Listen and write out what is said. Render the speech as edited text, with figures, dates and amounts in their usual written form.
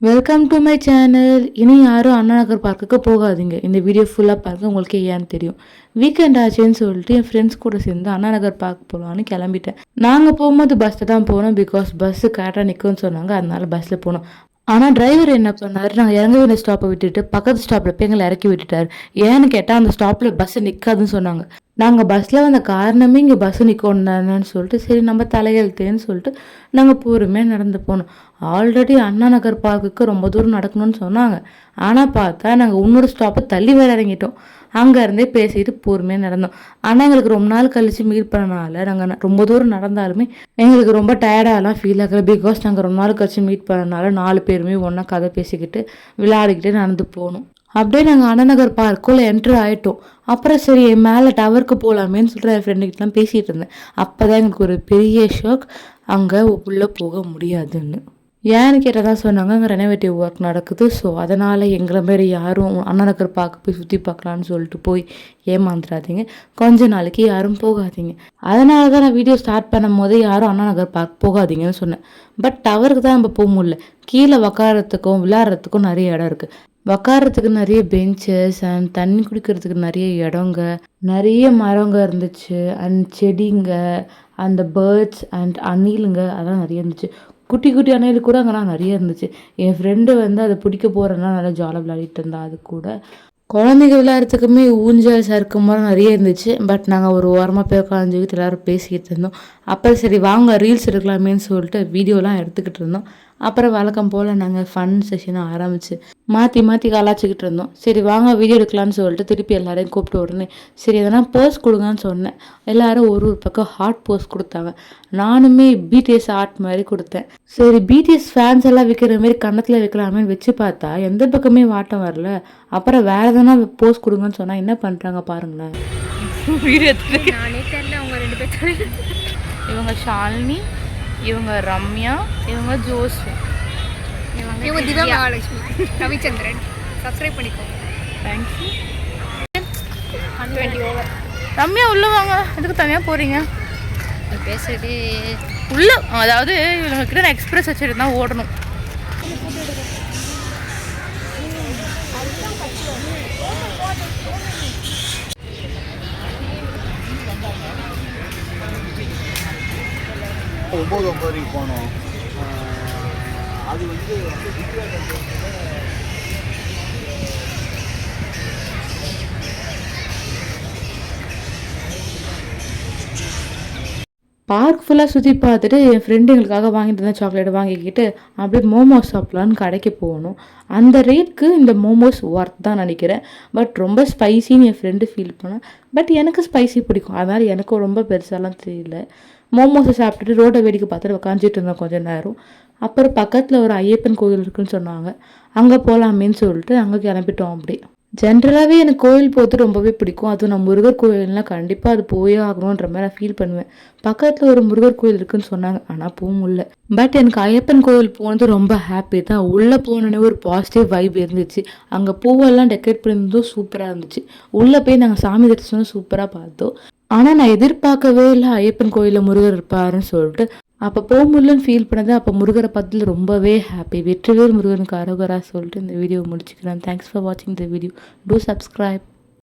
Welcome to my channel. இனி யாரும் அண்ணா நகர் பார்க்குக்கு போகாதீங்க. இந்த வீடியோ ஃபுல்லாக பாருங்க, உங்களுக்கு ஏன்னு தெரியும். வீக்கெண்ட் ஆச்சுன்னு சொல்லிட்டு என் ஃப்ரெண்ட்ஸ் கூட சேர்ந்து அண்ணா நகர் பார்க்க போகலான்னு கிளம்பிட்டேன். நாங்கள் போகும்போது பஸ்ஸில் தான் போனோம். பிகாஸ் பஸ்ஸு கரெக்டாக நிற்கும்னு சொன்னாங்க, அதனால பஸ்ஸில் போனோம். ஆனால் டிரைவர் என்ன பண்ணார், நாங்கள் இறங்க வேண்டிய ஸ்டாப்பை விட்டுட்டு பக்கத்து ஸ்டாப்பில் போய் எங்களை இறக்கி விட்டுட்டார். ஏன்னு கேட்டால் அந்த ஸ்டாப்பில் பஸ்ஸு நிற்காதுன்னு சொன்னாங்க. நாங்கள் பஸ்ஸில் வந்த காரணமே இங்கே பஸ்ஸு நிற்கணும் தானேன்னு சொல்லிட்டு சரி நம்ம தலையெழுத்தேன்னு சொல்லிட்டு நாங்கள் பொறுமையாக நடந்து போனோம். ஆல்ரெடி அண்ணா நகர் பார்க்குக்கு ரொம்ப தூரம் நடக்கணும்னு சொன்னாங்க. ஆனால் பார்த்தா நாங்கள் இன்னொரு ஸ்டாப்பை தள்ளி வேற இறங்கிட்டோம். அங்கேருந்தே பேசிட்டு பொறுமையாக நடந்தோம். ஆனால் எங்களுக்கு ரொம்ப நாள் கழித்து மீட் பண்ணனால நாங்கள் ரொம்ப தூரம் நடந்தாலுமே எங்களுக்கு ரொம்ப டயர்டாகலாம் ஃபீல் ஆகல. பிகாஸ் நாங்கள் ரொம்ப நாள் கழிச்சு மீட் பண்ணனால 4 பேருமே ஒன்றா கதை பேசிக்கிட்டு விளையாடிக்கிட்டே நடந்து போகணும். அப்படியே நாங்கள் அண்ணா நகர் பார்க்குள்ளே என்ட்ரு ஆகிட்டோம். அப்புறம் சரி மேலே டவருக்கு போகலாமேன்னு சொல்லிட்டு என் ஃப்ரெண்டுக்கிட்டலாம் பேசிகிட்டு இருந்தேன். அப்போ தான் எங்களுக்கு ஒரு பெரிய ஷாக், அங்கே உள்ளே போக முடியாதுன்னு. ஏன்னு கேட்டால் தான் சொன்னாங்க, அங்கே ரெனோவேட்டிவ் ஒர்க் நடக்குது. ஸோ அதனால் எங்களை மாரி யாரும் அண்ணா நகர் பார்க்க போய் சுற்றி பார்க்கலான்னு சொல்லிட்டு போய் ஏமாந்துடாதீங்க. கொஞ்ச நாளைக்கு யாரும் போகாதீங்க. அதனால தான் நான் வீடியோ ஸ்டார்ட் பண்ணும் போதே யாரும் அண்ணா நகர் பார்க்க போகாதீங்கன்னு சொன்னேன். பட் டவருக்கு தான் நம்ம போக முடியல. கீழே உக்காரத்துக்கும் விளையாடுறதுக்கும் நிறைய இடம் இருக்குது. உக்காரத்துக்கு நிறைய பெஞ்சஸ் அண்ட் தண்ணி குடிக்கிறதுக்கு நிறைய இடங்க, நிறைய மரங்க இருந்துச்சு. அண்ட் செடிங்க, அந்த பேர்ட்ஸ் அண்ட் அணிலுங்க அதெல்லாம் நிறைய இருந்துச்சு. குட்டி குட்டி அணில் கூட அங்கெல்லாம் நிறைய இருந்துச்சு. என் ஃப்ரெண்டு அதை பிடிக்க போகிறதுனால நல்லா ஜாலியாக விளையாடிட்டு இருந்தா. அது கூட குழந்தைங்க விளையாடுறதுக்குமே ஊஞ்சல் சறுக்கு மரம் நிறைய இருந்துச்சு. பட் நாங்கள் ஒரு ஓரமாக போய் உட்காந்துக்கிட்டு எல்லோரும் பேசிக்கிட்டு இருந்தோம். அப்புறம் சரி வாங்க ரீல்ஸ் எடுக்கலாமேன்னு சொல்லிட்டு வீடியோலாம் எடுத்துக்கிட்டு இருந்தோம். அப்புறம் வழக்கம் போல் நாங்கள் ஃபன் செஷனை ஆரம்பிச்சு மாற்றி மாற்றி கலாச்சிக்கிட்டு இருந்தோம். சரி வாங்க வீடியோ எடுக்கலான்னு சொல்லிட்டு திருப்பி எல்லாரையும் கூப்பிட்டு உடனே சரி எதனா போஸ் கொடுங்கன்னு சொன்னேன். எல்லோரும் ஒரு பக்கம் ஹார்ட் போஸ் கொடுத்தாங்க. நானுமே பிடிஎஸ் ஆர்ட் மாதிரி கொடுத்தேன். சரி பிடிஎஸ் ஃபேன்ஸ் எல்லாம் வைக்கிற மாதிரி கன்னத்தில் வைக்கலாமேன்னு வச்சு பார்த்தா எந்த பக்கமே வாட்டம் வரல. அப்புறம் வேறு எதனா போஸ் கொடுங்கன்னு சொன்னால் என்ன பண்ணுறாங்க பாருங்களேன். இவங்க ஷாலினி, இவங்க ரம்யா, இவங்க ஜோஸ்வி, இவங்க திவ்யா மகாலட்சுமி, ரவிச்சந்திரன். சப்ஸ்கிரைப் பண்ணிக்கோங்க. தேங்க்யூ. 20 ஓவர். ரம்யா உள்ளே வாங்க. எதுக்கு தனியாக போகிறீங்க? பேசுறது உள்ள, அதாவது இவங்க கிட்ட நான் எக்ஸ்பிரஸ் வச்சுட்டு தான் ஓடணும். ஒம்பது போனோம். அது பார்க் ஃபுல்லாக சுற்றி பார்த்துட்டு என் ஃப்ரெண்டு எங்களுக்காக வாங்கிட்டு இருந்தால் சாக்லேட் வாங்கிக்கிட்டு அப்படியே மோமோஸ் சாப்பிட்லான்னு கடைக்கு போகணும். அந்த ரேட்க்கு இந்த மோமோஸ் ஒர்த் தான் நினைக்கிறேன். பட் ரொம்ப ஸ்பைசின்னு என் ஃப்ரெண்டு ஃபீல் பண்ணேன். பட் எனக்கு ஸ்பைசி பிடிக்கும், அதனால் எனக்கு ரொம்ப பெருசாலாம் தெரியல. மோமோஸை சாப்பிட்டுட்டு ரோட்டை வேடிக்கை பார்த்துட்டு உக்காந்துட்டு இருந்தோம் கொஞ்சம் நேரம். அப்புறம் பக்கத்தில் ஒரு ஐயப்பன் கோயில் இருக்குதுன்னு சொன்னாங்க, அங்கே போகலாமேன்னு சொல்லிட்டு அங்கே கிளம்பிட்டோம். அப்படி ஜென்ரலாகவே எனக்கு கோயில் போகிறது ரொம்பவே பிடிக்கும். அதுவும் நான் முருகர் கோயில்னால் கண்டிப்பாக அது போயே ஆகணுன்ற மாதிரி நான் ஃபீல் பண்ணுவேன். பக்கத்தில் ஒரு முருகர் கோயில் இருக்குதுன்னு சொன்னாங்க, ஆனால் போக முடியல. பட் எனக்கு ஐயப்பன் கோயில் போனது ரொம்ப ஹாப்பி தான். உள்ளே போனோடனே ஒரு பாசிட்டிவ் வைப் இருந்துச்சு. அங்கே பூவெல்லாம் டெக்கரேட் பண்ணியிருந்ததும் சூப்பராக இருந்துச்சு. உள்ளே போய் நாங்கள் சாமி தரிசனம் சூப்பராக பார்த்தோம். ஆனால் நான் எதிர்பார்க்கவே இல்லை ஐயப்பன் கோயிலில் முருகர் இருப்பாருன்னு சொல்லிட்டு. அப்போ போக முடியலன்னு ஃபீல் பண்ணது. அப்போ முருகரை பார்த்துல ரொம்பவே ஹாப்பி. வெற்றிவேல் முருகனுக்கு அரோகரா சொல்லிட்டு இந்த வீடியோ முடிச்சுக்கிறேன். தேங்க்ஸ் ஃபார் வாட்சிங் த வீடியோ. Two subscribe.